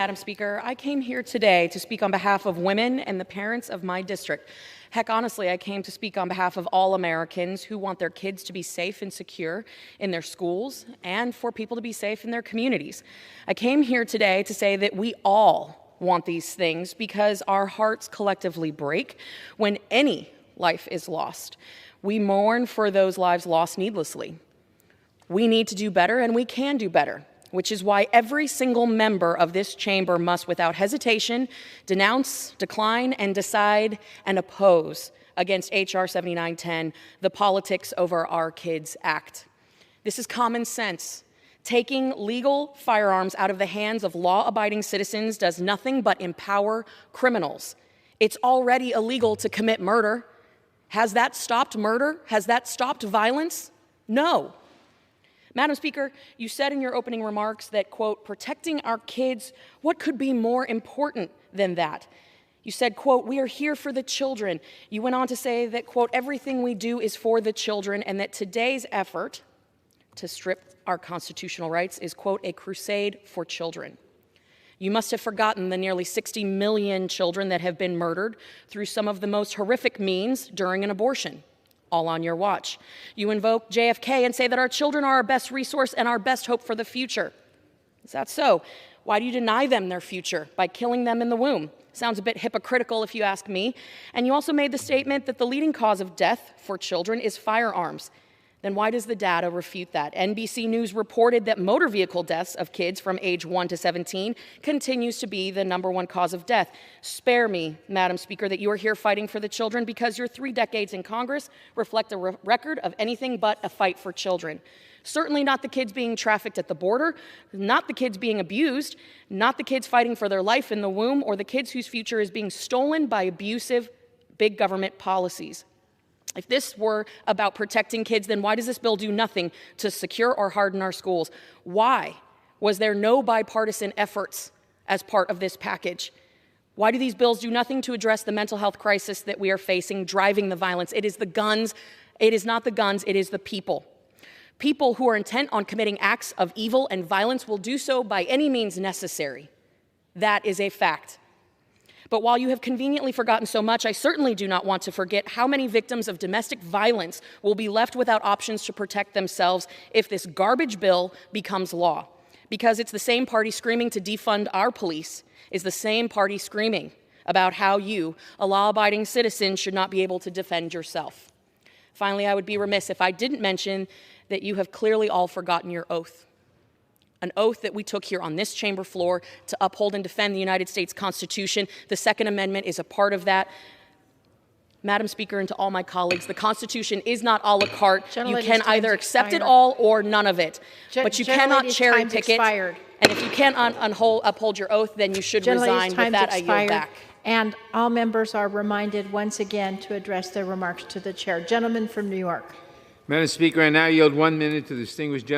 Madam Speaker. I came here today to speak on behalf of women and the parents of my district. Heck, honestly, I came to speak on behalf of all Americans who want their kids to be safe and secure in their schools and for people to be safe in their communities. I came here today to say that we all want these things because our hearts collectively break when any life is lost. We mourn for those lives lost needlessly. We need to do better, and we can do better, which is why every single member of this chamber must, without hesitation, denounce, decline, and decide and oppose against H.R. 7910, the Politics Over Our Kids Act. This is common sense. Taking legal firearms out of the hands of law-abiding citizens does nothing but empower criminals. It's already illegal to commit murder. Has that stopped murder? Has that stopped violence? No. Madam Speaker, you said in your opening remarks that, quote, protecting our kids, what could be more important than that? You said, quote, we are here for the children. You went on to say that, quote, everything we do is for the children, and that today's effort to strip our constitutional rights is, quote, a crusade for children. You must have forgotten the nearly 60 million children that have been murdered through some of the most horrific means during an abortion. All on your watch. You invoke JFK and say that our children are our best resource and our best hope for the future. Is that so? Why do you deny them their future by killing them in the womb? Sounds a bit hypocritical if you ask me. And you also made the statement that the leading cause of death for children is firearms. Then why does the data refute that? NBC News reported that motor vehicle deaths of kids from age 1 to 17 continues to be the #1 cause of death. Spare me, Madam Speaker, that you are here fighting for the children because your 3 decades in Congress reflect a record of anything but a fight for children. Certainly not the kids being trafficked at the border, not the kids being abused, not the kids fighting for their life in the womb, or the kids whose future is being stolen by abusive big government policies. If this were about protecting kids, then why does this bill do nothing to secure or harden our schools? Why was there no bipartisan efforts as part of this package? Why do these bills do nothing to address the mental health crisis that we are facing, driving the violence? It is the guns. It is not the guns. It is the people. People who are intent on committing acts of evil and violence will do so by any means necessary. That is a fact. But while you have conveniently forgotten so much, I certainly do not want to forget how many victims of domestic violence will be left without options to protect themselves if this garbage bill becomes law. Because it's the same party screaming to defund our police is the same party screaming about how you, a law-abiding citizen, should not be able to defend yourself. Finally, I would be remiss if I didn't mention that you have clearly all forgotten your oath. An oath that we took here on this chamber floor to uphold and defend the United States Constitution. The Second Amendment is a part of that. Madam Speaker, and to all my colleagues, the Constitution is not a la carte. You can either accept it all or none of it. But you cannot cherry pick it. And if you can't uphold your oath, then you should resign. With that, I yield back. And all members are reminded once again to address their remarks to the chair. Gentleman from New York. Madam Speaker, I now yield 1 minute to the distinguished gentleman.